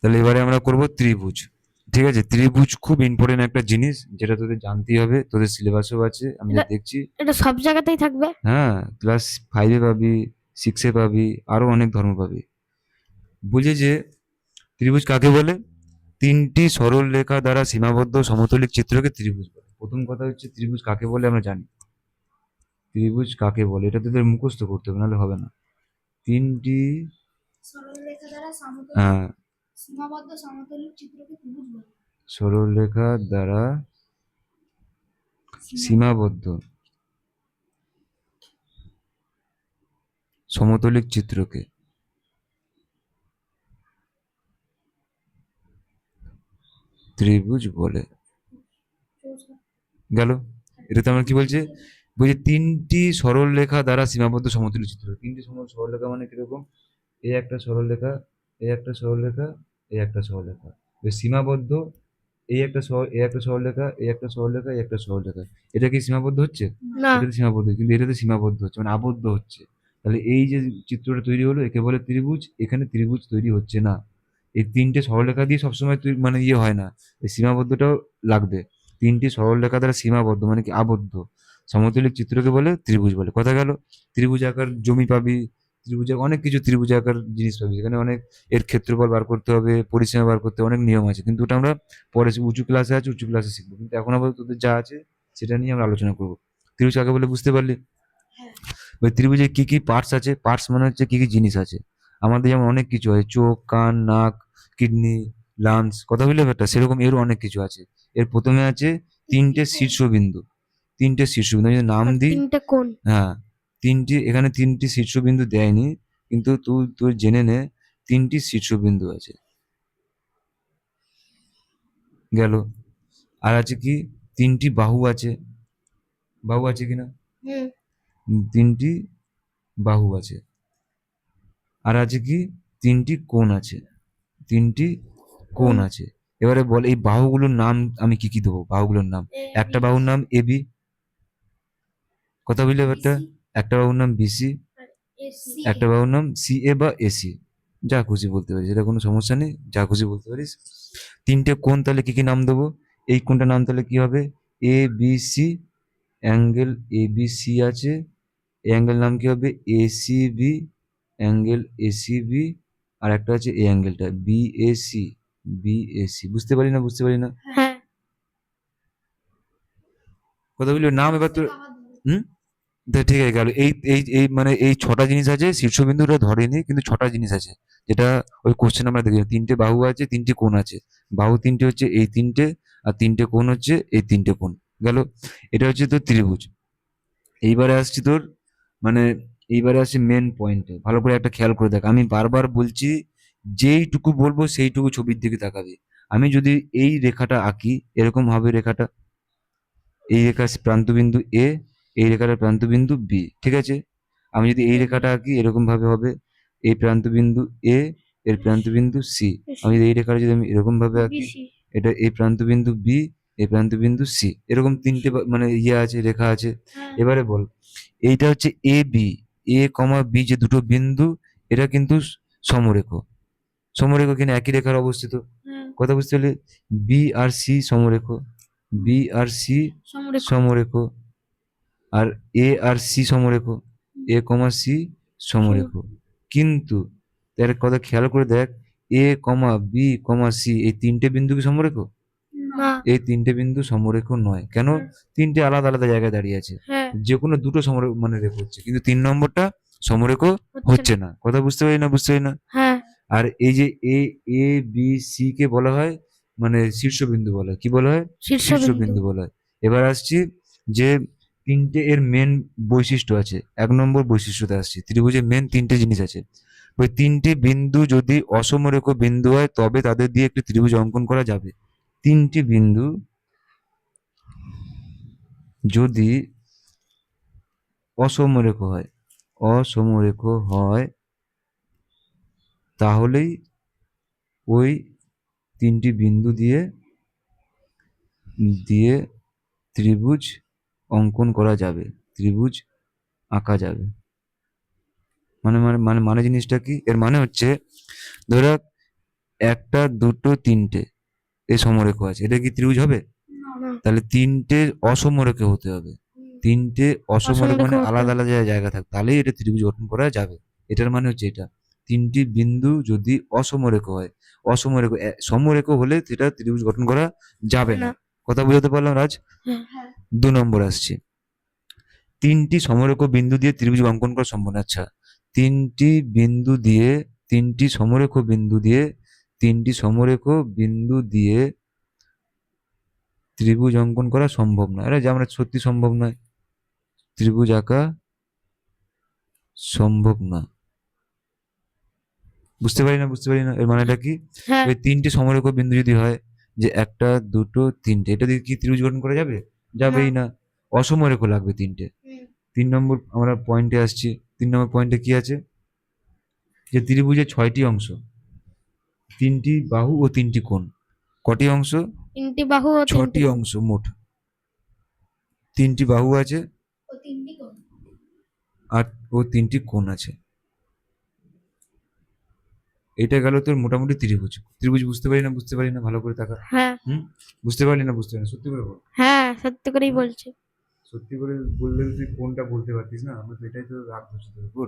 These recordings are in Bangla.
তাহলে এবারে আমরা করব ত্রিভুজ। ঠিক আছে, ত্রিভুজ খুব ইম্পর্টেন্ট একটা জিনিস, যেটা তোদের জানতেই হবে, তোদের সিলেবাসেও আছে আমি যা এটা দেখছি। এটা সব জায়গাতেই থাকবে। হ্যাঁ, ক্লাস 5-এ পাবি, 6-এ পাবি, আরো অনেক ধর্ম পাবি। বুঝে যে ত্রিভুজ কাকে বলে? তিনটি সরল রেখা দ্বারা সীমাবদ্ধ সমতলিক চিত্রকে ত্রিভুজ বলে। প্রথম কথা হচ্ছে ত্রিভুজ কাকে বলে আমরা জানি। ত্রিভুজ কাকে বলে এটা তোদের মুখস্থ করতে হবে, নাহলে হবে না। তিনটি সরলরেখা দ্বারা সমতল আহ, সীমাবদ্ধ সমতলের চিত্রকে ত্রিভুজ বলে। সরল রেখা দ্বারা সীমাবদ্ধ সমতলিক চিত্রকে ত্রিভুজ বলে। গেল? এটাতে আমরা কি বলছে? বলছে তিনটি সরল রেখা দ্বারা সীমাবদ্ধ সমতুল্য চিত্র। তিনটি সরল রেখা মানে কিরকম? এই একটা সরল রেখা, এই একটা সরল রেখা, এই একটা সরল রেখা, সীমাবদ্ধ। এই একটা সরল রেখা, এই একটা সরল রেখা, এই একটা সরল রেখা। এটা কি সীমাবদ্ধ হচ্ছে? না। এটাতে সীমাবদ্ধ, কিন্তু এটাতে সীমাবদ্ধ হচ্ছে, মানে আবদ্ধ হচ্ছে। তাহলে এই যে চিত্রটা তৈরি হলো একে বলে ত্রিভুজ। এখানে ত্রিভুজ তৈরি হচ্ছে না। এই তিনটে সরলরেখা দিয়ে সবসময় তুই মানে ইয়ে হয় না, এই সীমাবদ্ধটাও লাগবে। তিনটি সরলরেখা দ্বারা সীমাবদ্ধ মানে কি? আবদ্ধ সমতলিক চিত্রকে বলে ত্রিভুজ বলে। কথা গেল? ত্রিভুজ আকার জমি পাবি, ত্রিভুজ অনেক কিছু, ত্রিভুজ আকার জিনিস পাবি, এখানে অনেক এর ক্ষেত্রফল বার করতে হবে, পরিসীমা বার করতে হবে, অনেক নিয়ম আছে, কিন্তু ওটা আমরা পরে উঁচু ক্লাসে আছে, উঁচু ক্লাসে শিখবো। কিন্তু এখন আপাতত তোদের যা আছে সেটা নিয়ে আমরা আলোচনা করবো। ত্রিভুজ কাকে বলে বুঝতে পারলি? ওই ত্রিভুজে কি কি পার্টস আছে? পার্টস মানে হচ্ছে কি কি জিনিস আছে আমাদের, যেমন অনেক কিছু আছে, চোখ, কান, নাক, কিডনি, লাংস, কথা বললে ব্যাপারটা সেরকম এর অনেক কিছু আছে। এর প্রথমে আছে তিনটে শীর্ষবিন্দু। তিনটে শীর্ষবিন্দু আমি যদি নাম আর দিই। তিনটে কোণ। হ্যাঁ, এখানে তিনটি শীর্ষবিন্দু দেয়নি, কিন্তু তুই তুই জেনে নে তিনটি শীর্ষবিন্দু আছে। গেল? আর আছে কি? তিনটি বাহু আছে। বাহু আছে কিনা? হুম। তিনটি বাহু আছে। আর আছে কি? তিনটি কোণ আছে। তিনটি কোণ কোণ। আছে। এবারে বল এই বাহুগুলোর নাম আমি কি কি দেবো? বাহুগুলোর নাম, এ একটা বি বাহুর নাম এবি, কথা বললে ব্যাপারটা। বিসি একটা বাহুর নাম বিসি, আর এসি। একটা বাহুর নাম সিএ বা এসি, যা খুশি বলতে পারিস, এটা কোনো সমস্যা নেই, যা খুশি বলতে পারিস। তিনটে কোণ তাহলে কি কি নাম দেবো? এই কোণটার নাম তাহলে কি হবে? A B C, angle A B C আছে। এই অ্যাঙ্গেল নাম কি হবে? A C B, angle A C B. আর একটা আছে এই অ্যাঙ্গেলটা বিএসি, বিএসি। বুঝতে পারি না? বুঝতে পারি না? হ্যাঁ। কতগুলো নাম এবার তো। হুম। তা ঠিক আছে, গেল। এই এই এই মানে এই ছটা জিনিস আছে, শীর্ষবিন্দুটা ধরেনি, কিন্তু ছটা জিনিস আছে, যেটা ওই কোশ্চেন আমরা দেখি। তিনটে বাহু আছে, তিনটে কোণ আছে। বাহু তিনটে হচ্ছে এই তিনটে, আর তিনটে কোণ হচ্ছে এই তিনটে কোণ। গেল? এটা হচ্ছে তোর ত্রিভুজ। এইবারে আসছি তোর মানে এইবারে আসছি মেন পয়েন্টে। ভালো করে একটা খেয়াল করে দেখ, আমি বারবার বলছি, যেইটুকু বলবো সেইটুকু ছবির দিকে তাকাবি। আমি যদি এই রেখাটা আঁকি, এরকম হবে রেখাটা। এই রেখার প্রান্তবিন্দু এ, এই রেখাটার প্রান্তবিন্দু বি, ঠিক আছে? আমি যদি এই রেখাটা আঁকি এরকম ভাবে হবে, এই প্রান্তবিন্দু এ, এর প্রান্তবিন্দু সি। আমি যদি এই রেখাটা যদি আমি এরকম ভাবে আঁকি, বিসি। এটা এই প্রান্তবিন্দু বি, এই প্রান্তবিন্দু সি, এরকম তিনটে মানে ইয়ে আছে, রেখা আছে। হ্যাঁ। এবারে বল, এইটা হচ্ছে A B, A comma B যে দুটো বিন্দু, এটা কিন্তু সমরেখ। সমরেখ কিনা একই রেখার অবস্থিত। হ্যাঁ। কথা বুঝতে পারলে? বি আর সি সমরেখ, বি আর সি সমরেখা। সমরেখ, আর এ আর সি সমরেখ, এ কমা সি সমরেখ। কিন্তু এর কথা খেয়াল করে দেখ, এ কমা বি কমা সি এই তিনটে বিন্দু কি সমরেখ? না। এই তিনটে বিন্দু সমরেখ নয়। কেন? তিনটে আলাদা আলাদা জায়গায় দাঁড়িয়ে আছে। হ্যাঁ। যে কোনো দুটো সমরেখ মানে রেখ হচ্ছে, কিন্তু তিন নম্বরটা সমরেখ হচ্ছে না। কথা বুঝতে পারি না? বুঝতে পারি না? হ্যাঁ। আর এই যে এ, এ বি সি কে বলা হয় মানে শীর্ষবিন্দু বলা হয়। কি বলা হয়? শীর্ষবিন্দু। শীর্ষবিন্দু বলা হয়। এবার আসছি যে তিনটে এর মেন বৈশিষ্ট্য আছে। 1 নম্বর বৈশিষ্ট্যতে আসছি, ত্রিভুজের মেন তিনটে জিনিস আছে। ওই তিনটে বিন্দু যদি অসমরেখ বিন্দু হয় তবে তাদের দিয়ে একটি ত্রিভুজ অঙ্কন করা যাবে। তিনটি বিন্দু যদি অসমরেখ হয়, অসমরেখ হয়, তাহলেই ওই তিনটি বিন্দু দিয়ে দিয়ে ত্রিভুজ অঙ্কন করা যাবে, ত্রিভুজ আঁকা যাবে। মানে মানে মানে মানে জিনিসটা কি? এর মানে হচ্ছে, ধরে রাখ একটা দুটো তিনটে এই সমরেখা আছে, এটা কি ত্রিভুজ হবে? না। তাহলে তিনটে অসমরেখা হতে হবে। তিনটে অসমরেখা মানে অসমরেখা হতে আলাদা হবে। আলাদা জায়গা থাকবে, তাহলেই এটা ত্রিভুজ গঠন করা যাবে। এটার মানে হচ্ছে এটা, তিনটি বিন্দু যদি অসমরেখা হয়, অসমরেখা সমরেখা হলে সেটা ত্রিভুজ গঠন করা যাবে না। না। কথা বুঝতে পারলাম রাজ? হ্যাঁ। 2 নম্বর আসছে, তিনটি সমরেখা বিন্দু দিয়ে ত্রিভুজ অঙ্কন করা সম্ভব না। আচ্ছা, তিনটি বিন্দু দিয়ে, তিনটি সমরেখা বিন্দু দিয়ে, তিনটি সমরেখা বিন্দু দিয়ে ত্রিভুজ অঙ্কন করা সম্ভব নয়, আরে যে আমরা সত্যি সম্ভব নয়, ত্রিভুজ আঁকা সম্ভব না। বুঝতে পারি না, বুঝতে পারি না, এর মানেটা কি? হ্যাঁ। ওই তিনটে সমরেখা বিন্দু যদি হয়, যে একটা দুটো তিনটে, এটা দিয়ে কি ত্রিভুজ গঠন করা যাবে? যাবেই না, অসমরেখা লাগবে তিনটে। 3 নম্বর আমরা পয়েন্টে আসছি। 3 নম্বর পয়েন্টে কি আছে? যে ত্রিভুজের 6টি অংশ, 3টি বাহু ও 3টি কোণ। কটি অংশ? 3টি বাহু ও 6টি 3টি কোণ। অংশ মোট। 3টি বাহু আছে ও 3টি কোণ। আর 3টি কোণ আছে। এটা গেল তোর মোটামুটি ত্রিভুজ। ত্রিভুজ বুঝতে পারি না, বুঝতে পারি না, ভালো করে তাকা। হ্যাঁ। বুঝতে পারলি না, বুঝতে পারি না, সত্যি করে বল। হ্যাঁ, সত্যি করেই বলছি। সত্যি করে বললে তো তুই কোনটা বলতে পারতিস না, আমরা তো এটাই তো রাগ হচ্ছে তোর উপর,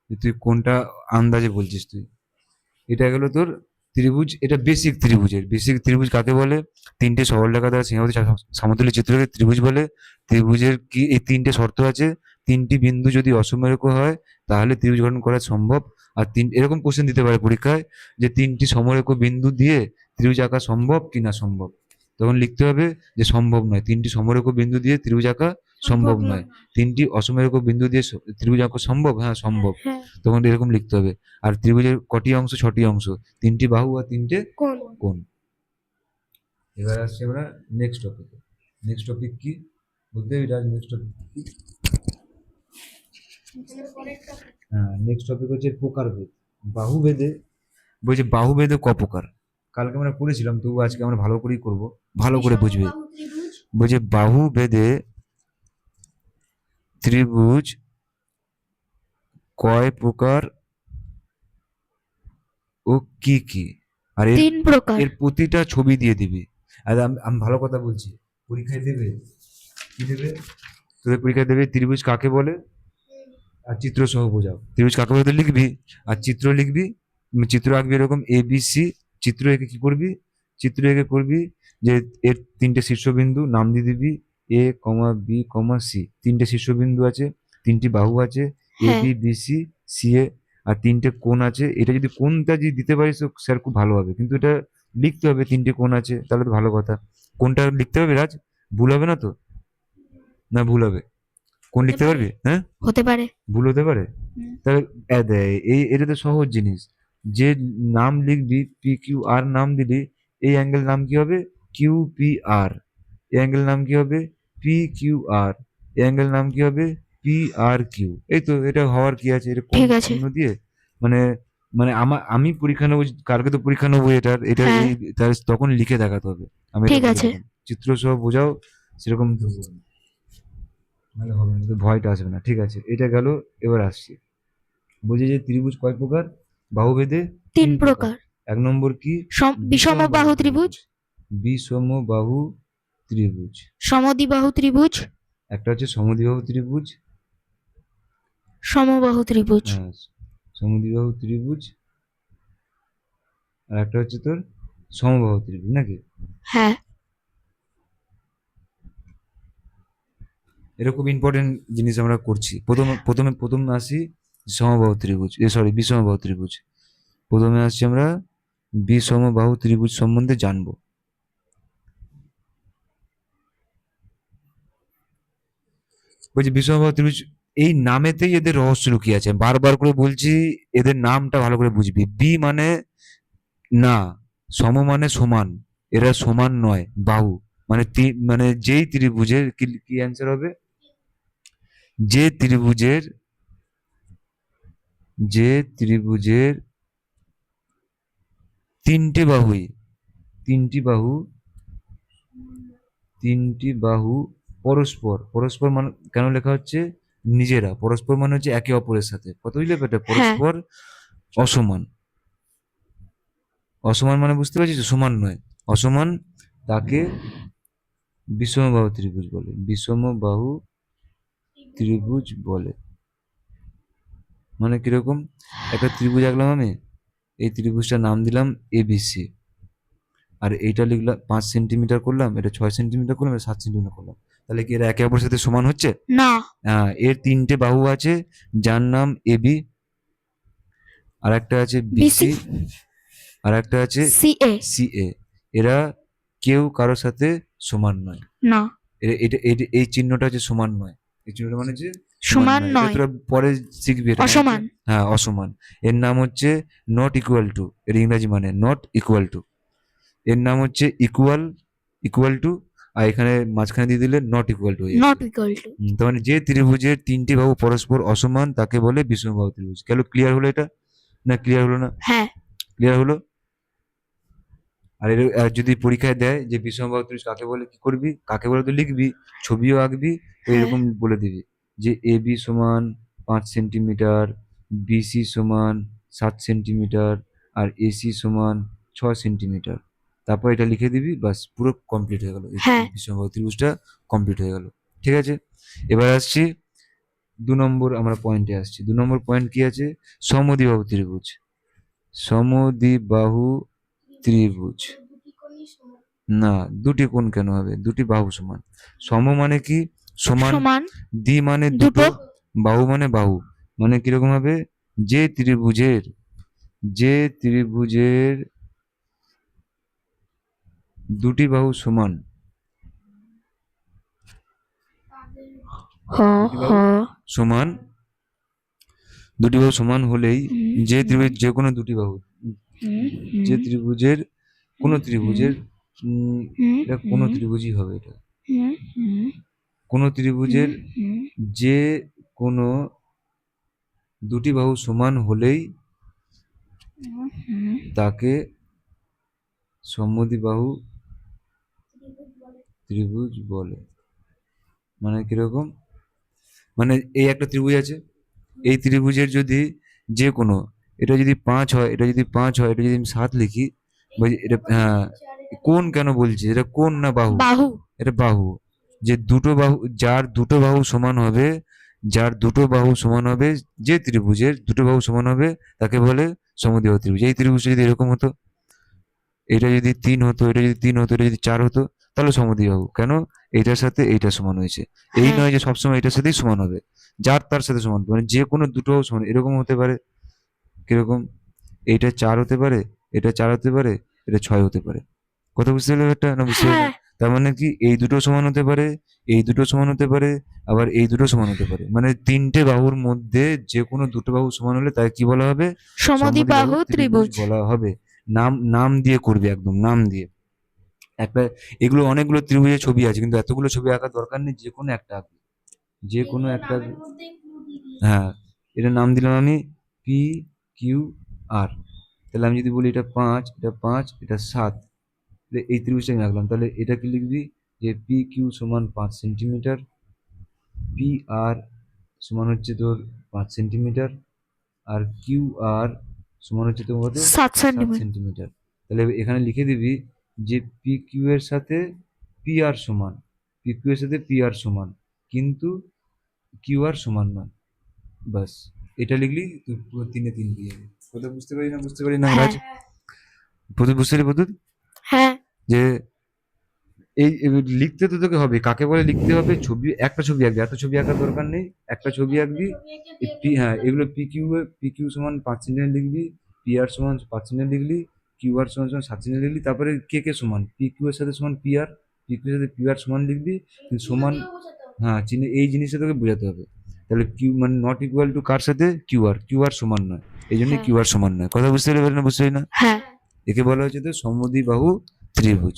যে তুই কোনটা আন্দাজে বলছিস তুই। এটা গেল তোর ত্রিভুজ, এটা বেসিক ত্রিভুজের। বেসিক ত্রিভুজ কাকে বলে? তিনটে সরলরেখা দ্বারা সীমাবদ্ধ সমতুল্য চিত্রকে ত্রিভুজ বলে। ত্রিভুজের কি এই তিনটে শর্ত আছে, তিনটি বিন্দু যদি অসমরেখা হয় তাহলে ত্রিভুজ গঠন করা সম্ভব। আর এরকম কোশ্চেন দিতে পারে পরীক্ষায়, যে তিনটি সমরেখা বিন্দু দিয়ে ত্রিভুজ আঁকা সম্ভব কি না সম্ভব, তখন লিখতে হবে যে সম্ভব নয়। তিনটি সমরেখা বিন্দু দিয়ে ত্রিভুজ আঁকা সম্ভব নয়। তিনটি অসমরেখা বিন্দু দিয়ে ত্রিভুজ আঁকা সম্ভব, হ্যাঁ সম্ভব, হ্যাঁ। তখন এরকম লিখতে হবে। আর ত্রিভুজের কটি অংশ? 6টি অংশ, 3টি বাহু আর 3টে কোণ। কোণ। এবার আসছি আমরা নেক্সট টপিকে। নেক্সট টপিক কি বলতে এটা নেক্সট টপিক কি? হ্যাঁ, নেক্সট টপিক হচ্ছে প্রকারভেদ। বাহুভেদে বলছে, বাহুভেদে ক প্রকার? কালকে আমরা পড়েছিলাম, তবু আজকে আমরা ভালো করেই করব, ভালো করে বুঝবে। বলছে বাহুভেদে ত্রিভুজ কয় প্রকার ও কি কি? আর এর 3 প্রকার। এর প্রতিটা ছবি দিয়ে দিবি। আর আমি ভালো কথা বলছি, পরীক্ষায় দেবে কি দেবে? তোদের পরীক্ষায় দেবে ত্রিভুজ কাকে বলে, আর চিত্র সহ বোঝাও। ত্রিভুজ কাকে বলে তুই লিখবি, আর চিত্র লিখবি। চিত্র আঁকবি এরকম ABC। চিত্র এঁকে কি করবি? চিত্র এঁকে করবি যে এর 3টে শীর্ষবিন্দু নাম দিয়ে দিবি, A, B, C। 3টে শীর্ষবিন্দু আছে, 3টি বাহু আছে, হ্যাঁ। AB, BC, CA, আর 3টে কোণ আছে। এটা যদি কোণটা যদি দিতে পারিস তো স্যার খুব ভালো হবে, কিন্তু এটা লিখতে হবে 3টে কোণ আছে, তাহলে তো ভালো কথা। কোনটা লিখতে হবে রাজ? ভুল হবে না তো? না ভুল হবে? কোন হতে লিখতে পারে। পারবি? হ্যাঁ, হতে পারে। ভুল হতে পারে। তাহলে এটা তো সহজ জিনিস। যে নাম লিখবি PQR নাম দিলি, এই অ্যাঙ্গেল নাম কি হবে? QPR। এই অ্যাঙ্গেল নাম কি হবে? PQR। এই অ্যাঙ্গেল নাম কি হবে? PRQ। এই তো, এটা হওয়ার কি আছে? এটা কোন ঠিক আছে। চিহ্ন দিয়ে মানে, মানে আমি পরীক্ষা নেবো, কালকে তো পরীক্ষা নেবো এটার, এটা হ্যাঁ। এই তার তখন লিখে দেখাতে হবে। আমি এটা ঠিক বলে আছে। দিলাম। চিত্র সহ বোঝাও, সেরকম তো নাহলে হবে না, তো ভয়টা আসবে না। ঠিক আছে, এটা গেল। এবার আসছি, বলছে যে ত্রিভুজ কয় প্রকার? বাহুভেদে 3 3 প্রকার। প্রকার। 1 নম্বর কি? বিষমবাহু ত্রিভুজ, বিষমবাহু ত্রিভুজ। সমদ্বিবাহু ত্রিভুজ, একটা হচ্ছে সমদ্বিবাহু ত্রিভুজ। সমবাহু ত্রিভুজ। হ্যাঁ, সমদ্বিবাহু ত্রিভুজ। আর একটা হচ্ছে তোর সমবাহু ত্রিভুজ, নাকি? হ্যাঁ। এটা খুব ইম্পর্টেন্ট জিনিস আমরা করছি। প্রথমে আসি সমবাহু ত্রিভুজ, সরি বিষমবাহু ত্রিভুজ। প্রথমে আসছি আমরা বিষমবাহু ত্রিভুজ সম্বন্ধে জানবো। বলছি বিষমবাহু ত্রিভুজ, এই নামেতেই এদের রহস্য লুকিয়ে আছে। বারবার করে বলছি, এদের নামটা ভালো করে বুঝবি। বি মানে না, সম মানে সমান, এরা সমান নয় বাহু। মানে মানে যেই ত্রিভুজের কি অ্যান্সার হবে? যে ত্রিভুজের, যে ত্রিভুজের তিনটে বাহুই, তিনটি বাহু, তিনটি বাহু পরস্পর, পরস্পর মানে কেন লেখা হচ্ছে? নিজেরা। পরস্পর মানে হচ্ছে একে অপরের সাথে, কত বুঝলে বেটা? হ্যাঁ। পরস্পর অসমান, অসমান মানে বুঝতে পারছিস তো? সমান নয়, অসমান, তাকে বিষমবাহু ত্রিভুজ বলে, বিষমবাহু ত্রিভুজ বলে। মানে কিরকম, একটা ত্রিভুজ আঁকলাম আমি, এই ত্রিভুজটার নাম দিলাম এবিসি, আর এইটা লিখলাম 5 সেন্টিমিটার করলাম, এটা 6 সেন্টিমিটার করলাম, এটা 7 সেন্টিমিটার করলাম, তাহলে কি এরা একে অপরের সাথে সমান হচ্ছে? না। হ্যাঁ, এর 3টে বাহু আছে, যার নাম এবি, আর একটা আছে বিসি বিসি, আর একটা আছে সিএ। সিএ। এরা কেউ কারোর সাথে সমান নয়। না। এই চিহ্নটা হচ্ছে সমান নয়, এই চিহ্নটা মানে যে সমান সমান নয়, এটা নয়, তোরা পরে শিখবি, এটা মানে হচ্ছে, অসমান। হ্যাঁ অসমান। এর নাম হচ্ছে নট ইকুয়াল টু, এর ইংরাজি মানে নট ইকুয়াল টু। এর নাম হচ্ছে ইকুয়াল, ইকুয়াল টু, আর এখানে মাঝখানে দিয়ে দিলে নট ইকুয়াল টু হয়ে নট যাচ্ছে। Equal to. তার মানে যে ত্রিভুজের 3টি বাহু পরস্পর অসমান তাকে বলে বিষমবাহু ত্রিভুজ। গেল, ক্লিয়ার হলো এটা? না ক্লিয়ার হলো না? হ্যাঁ। ক্লিয়ার হলো? আর যদি পরীক্ষায় দেয় যে বিষমবাহু ত্রিভুজ কাকে বলে, কি করবি, কাকে বলে তো লিখবি, ছবিও আঁকবি, তো হ্যাঁ। এরকম বলে দিবি যে এবি সমান 5 সেন্টিমিটার, বিসি সমান 7 সেন্টিমিটার, আর এসি সমান 6 সেন্টিমিটার। তারপর এটা লিখে দিবি, বাস পুরো কমপ্লিট হয়ে গেল, এই হ্যাঁ। বিষমবাহু ত্রিভুজটা কমপ্লিট হয়ে গেল। ঠিক আছে, এবার আসছি 2 নম্বর, আমরা পয়েন্টে আসছি। 2 নম্বর পয়েন্ট কি আছে? সমদ্বিবাহু ত্রিভুজ। সমদ্বিবাহু ত্রিভুজ, না, দুটি কোণ কেন হবে, দুটি বাহু সমান। সম মানে কি? সমান। সমান। দ্বি মানে দুটো। দুটো, বাহু মানে বাহু। মানে কিরকম হবে, যে ত্রিভুজের, যে ত্রিভুজের দুটি বাহু সমান, হ দুটি হ। বাহু সমান, দুটি বাহু সমান হলেই, যে ত্রিভুজ, যে কোনো দুটি বাহু, যে ত্রিভুজের, কোনো ত্রিভুজের, এটা কোনো ত্রিভুজই হবে, এটা কোনো ত্রিভুজের যে কোনো দুটি বাহু সমান হলেই তাকে সমদ্বিবাহু ত্রিভুজ বলে। মানে কিরকম, মানে এই একটা ত্রিভুজ আছে, এই ত্রিভুজের যদি যে কোনো, এটা যদি 5 হয়, এটা যদি 5 হয়, এটা যদি আমি 7 লিখি, এটা, হ্যাঁ, কোণ কেন বলছি, এটা কোণ না বাহু? বাহু। এটা বাহু। যে দুটো বাহু, যার দুটো বাহু সমান হবে, যার দুটো বাহু সমান হবে, যে ত্রিভুজের দুটো বাহু সমান হবে, তাকে বলে সমদ্বিবাহু ত্রিভুজ। এই ত্রিভুজটা যদি এরকম হতো, এটা যদি 3 হতো, এটা যদি 3 হতো, এটা যদি 4 হতো, তাহলে সমদ্বিবাহু। কেন? এইটার সাথে এইটা সমান হয়েছে। এই হ্যাঁ। নয় যে সবসময় এটার সাথেই সমান হবে, যার তার সাথে সমান, মানে যে কোনো দুটো সমান, এরকম হতে পারে। কিরকম, এইটা 4 হতে পারে, এটা 4 হতে পারে, এটা 6 হতে পারে। কথা বুঝতে পারলে একটা, না বুঝতে পারলে না? হ্যাঁ। তার মানে কি, এই দুটো সমান হতে পারে, এই দুটো সমান হতে পারে, আবার এই দুটো সমান হতে পারে। মানে 3টে বাহুর মধ্যে যে কোনো দুটো বাহু সমান হলে তাকে কি বলা হবে? সমদ্বিবাহু সমদ্বিবাহু ত্রিভুজ ত্রিভুজ। বলা হবে। নাম, নাম দিয়ে করবি, একদম নাম দিয়ে। একটা, এগুলো অনেকগুলো ত্রিভুজের ছবি আছে, কিন্তু এতগুলো ছবি আঁকার দরকার নেই, যে কোনো একটা আঁকবি, যে কোনো একটা। হ্যাঁ, এটার নাম দিলাম আমি পি কিউ আর। তাহলে আমি যদি বলি এটা 5, এটা 5, এটা 7, এই ত্রিভুজটা আমি আঁকলাম, তাহলে এটা কি লিখবি, যে পি কিউ সমান 5 সেন্টিমিটার, পি আর সমান হচ্ছে তোর 5 সেন্টিমিটার, আর কিউ আর সমান হচ্ছে তোর কত? 7 সাত সেন্টিমিটার। সেন্টিমিটার তাহলে এখানে লিখে দিবি যে পি কিউ এর সাথে পি আর সমান, পি কিউ এর সাথে পি আর সমান, কিন্তু কিউ আর সমান নয়। বাস, এটা লিখলি তুই পুরো 3-এ 3 পেয়ে যাবি। কথা বুঝতে পারি না, বুঝতে পারি না হ্যাঁ। রাজ? প্রদীপ বুঝতে পারি, প্রদীপ? হ্যাঁ। যে এই লিখতে তো তোকে হবে, কাকে বলে লিখতে হবে, ছবি, একটা ছবি আঁকবি, এত ছবি আঁকার দরকার নেই, একটা ছবি আঁকবি। হ্যাঁ, এগুলো পি কিউ সমান 5 সেন্টিমিটার লিখবি, পি আর সমান 5 সেন্টিমিটার লিখলি, কিউ আর সমান সমান 7 সেন্টিমিটার লিখলি, তারপরে কে কে সমান, পি কিউ এর সাথে সমান পি আর, পি কিউ এর সাথে পি আর সমান লিখবি, কিন্তু সমান, হ্যাঁ চিহ্ন, এই জিনিসটা তোকে বোঝাতে হবে। তাহলে কিউ মানে নট ইকুয়াল টু কার সাথে? কিউ আর, কিউ আর সমান নয়, এই জন্য হ্যাঁ। কিউ আর সমান নয়। কথা বুঝতে পারলি না, বুঝতে পারি না? হ্যাঁ। একে বলা হচ্ছে তো সমদ্বিবাহু ত্রিভুজ।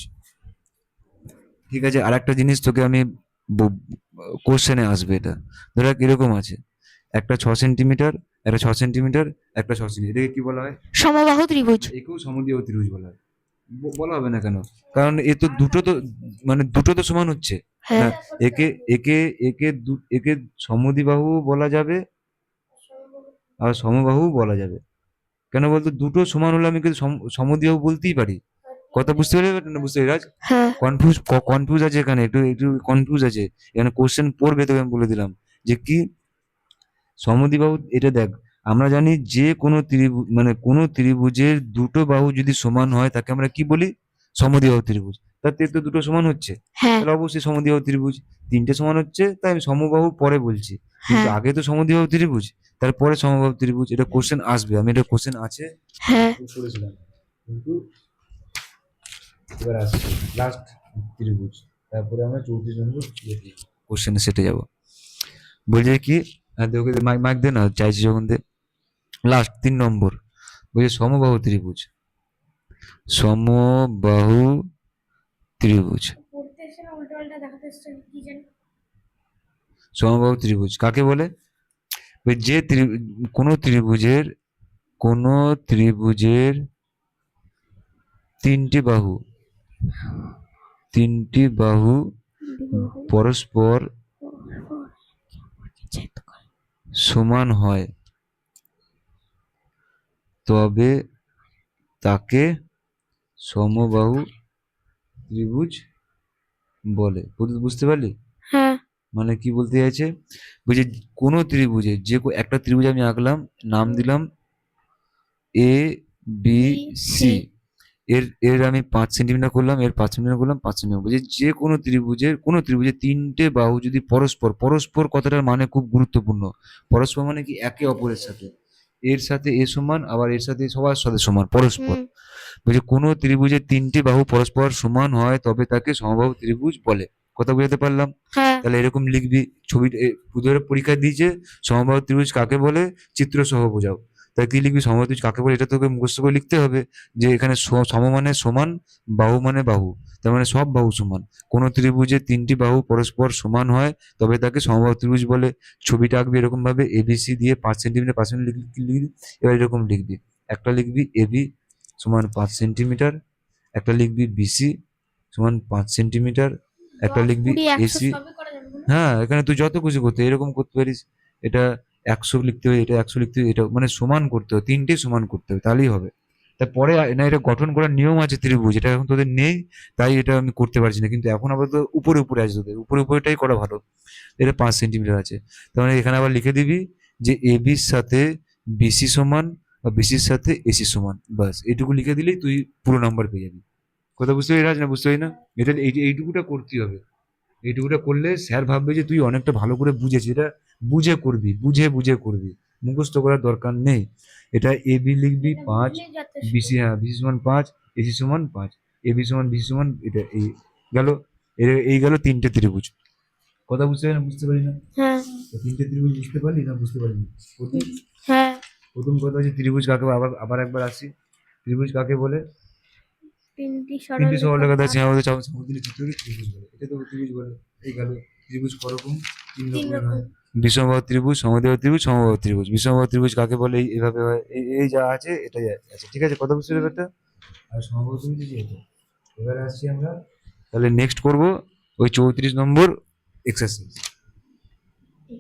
ঠিক আছে, আর একটা জিনিস তোকে আমি কোশ্চেনে আসবে, এটা ধর কিরকম আছে, একটা 6 সেন্টিমিটার, একটা 6 সেন্টিমিটার, একটা 6 সেন্টিমিটার, এটাকে কি বলা হয়? সমবাহু ত্রিভুজ। একেও সমদ্বিবাহু ত্রিভুজ বলা হয়। বলা হবে না কেন? কারণ এ তো দুটো তো, মানে দুটো তো সমান হচ্ছে না। হ্যাঁ। একে একে একে সমদ্বিবাহু বলা যাবে, আর সমবাহু বলা যাবে। কেন বলতো, দুটো সমান হলে আমি কিন্তু সমদ্বিবাহু বলতেই পারি। কথা বুঝতে পারবে না? বুঝতে পারি রাজ? হ্যাঁ কনফিউজ আছে এখানে, একটু একটু কনফিউজ আছে এখানে। কোশ্চেন পড়বে তোকে আমি বলে দিলাম যে কি সমদ্বিবাহু। এটা দেখ, আমরা জানি যে কোনো ত্রিভুজ, মানে কোনো ত্রিভুজের দুটো বাহু যদি সমান হয় তাকে আমরা কি বলি? সমদ্বিবাহু ত্রিভুজ। তাতে তো দুটো সমান হচ্ছে, হ্যাঁ তাহলে অবশ্যই সমদ্বিবাহু ত্রিভুজ। তিনটে সমান হচ্ছে তাই আমি সমবাহু পরে বলছি, কিন্তু হ্যাঁ আগে তো সমদ্বিবাহু ত্রিভুজ, তারপরে সমবাহু ত্রিভুজ। এটা কোশ্চেন আসবে, আমি এটা কোশ্চেন আছে হ্যাঁ করেছিলাম, কিন্তু এবার আসছে লাস্ট ত্রিভুজ, তারপরে আমরা 34 নম্বর কোশ্চেনে সেটে যাব। বলছে কি, ওকে মাইক মাইক দে না, চাইছি যখন দে। লাস্ট 3 নম্বর বলছে সমবাহু ত্রিভুজ। সমবাহু ত্রিভুজ, সমবাহু ত্রিভুজ কাকে বলে? ওই যে কোনো ত্রিভুজের, কোনো ত্রিভুজের তিনটি বাহু, তিনটি বাহু পরস্পর সমান হয় তবে তাকে সমবাহু ত্রিভুজ বলে। বুঝতে পারলি? হ্যাঁ মানে কি বলতে চাইছে, বলছে কোনো ত্রিভুজে যে একটা ত্রিভুজ আমি আঁকলাম, নাম দিলাম এ বি সি। এর এর আমি 5 সেন্টিমিটার করলাম, এর 5 সেন্টিমিটার করলাম, 5 সেন্টিমিটার। বলছে যে কোনো ত্রিভুজের তিনটে বাহু যদি পরস্পর, পরস্পর কথাটার মানে খুব গুরুত্বপূর্ণ। পরস্পর মানে কি? একে অপরের সাথে, এর সাথে এ সমান, আবার এর সাথে সবার সাথে সমান, পরস্পর। হুম বলছে কোনো ত্রিভুজের তিনটি বাহু পরস্পর সমান হয় তবে তাকে সমবাহু ত্রিভুজ বলে। কথা বুঝাতে পারলাম? হ্যাঁ তাহলে এরকম লিখবি ছবি। ধরে পরীক্ষা দিয়েছে সমবাহু ত্রিভুজ কাকে বলে, চিত্র সহ বোঝাও। তাই কি লিখবি? সমবাহু ত্রিভুজ কাকে বলে এটা তোকে মুখস্থ করে লিখতে হবে, যে এখানে সম মানে সমান, বাহু মানে বাহু, তার মানে সব বাহু সমান। কোন ত্রিভুজের তিনটি বাহু পরস্পর সমান হয় তবে তাকে সমবাহু ত্রিভুজ বলে। ছবিটা আঁকবি এরকম ভাবে, এবিসি দিয়ে 5 সেন্টিমিটার 5 সেন্টিমিটার লিখবি। এবার এরকম লিখবি, একটা লিখবি এবি সমান 5 সেন্টিমিটার, একটা লিখবি বিসি সমান 5 সেন্টিমিটার, একটা 10 লিখবি 20 100 এসি। সবই করা যাবে না? হ্যাঁ, এখানে তুই যত খুশি করতে এরকম করতে পারিস। এটা 100 লিখতে হবে, এটা 100 লিখতে হবে, এটা মানে সমান করতে হবে, তিনটে সমান করতে হবে, তাহলেই হবে। তারপরে না, এটা গঠন করার নিয়ম আছে ত্রিভুজ, এটা এখন তোদের নেই, তাই এটা আমি করতে পারছি না। কিন্তু এখন আবার তো উপরে উপরে আছে, তোদের উপরে উপরেটাই করা ভালো। এটা 5 সেন্টিমিটার আছে, তার মানে এখানে আবার লিখে দিবি যে এবির সাথে বিসি সমান, বা বিসির সাথে এসি সমান। বাস এইটুকু লিখে দিলেই তুই পুরো নাম্বার পেয়ে যাবি। কথা বুঝতে পারি রাজ, না বুঝতে পারি না? এটা এইটুকুটা করতেই হবে। এইটুকুটা করলে স্যার ভাববে যে তুই অনেকটা ভালো করে বুঝেছিস। এটা বুঝে করবি, বুঝে বুঝে করবি, মুখস্থ করার দরকার নেই। এটা এবি লিখবি এটা 5, বুঝলেই যথেষ্ট। বিসি, হ্যাঁ বিসি সমান 5, এসি সমান 5, এবি সমান বিসি সমান, এটা এই গেল। এই গেল তিনটে ত্রিভুজ। কথা বুঝতে পারি না? বুঝতে পারি না? হ্যাঁ তো তিনটে ত্রিভুজ বুঝতে পারলি না বুঝতে পারিনি? প্রথম হ্যাঁ প্রথম কথা হচ্ছে ত্রিভুজ কাকে বলে? আবার আবার একবার আসি, ত্রিভুজ কাকে বলে? তিনটি তিনটি সরলরেখা সরলরেখা পাশ সীমাবদ্ধ সমদ্বিখণ্ডক চিত্রকে ত্রিভুজ বলে। এটা তো ত্রিভুজ বলে। এই গেল। ত্রিভুজ করকম? 3 রকমের রকম। হয়। বিষমবাহু ত্রিভুজ, সমদ্বিবাহু ত্রিভুজ, সমবাহু ত্রিভুজ। বিষমবাহু ত্রিভুজ কাকে বলে? এইভাবে হয়, এই যা আছে এটাই আছে, ঠিক আছে? কথা বুঝতে ব্যাপারটা? আর সমবাহু ত্রিভুজ এই যে এটা। এবারে আসছি আমরা, তাহলে নেক্সট করব ওই 34 নম্বর এক্সারসাইজ।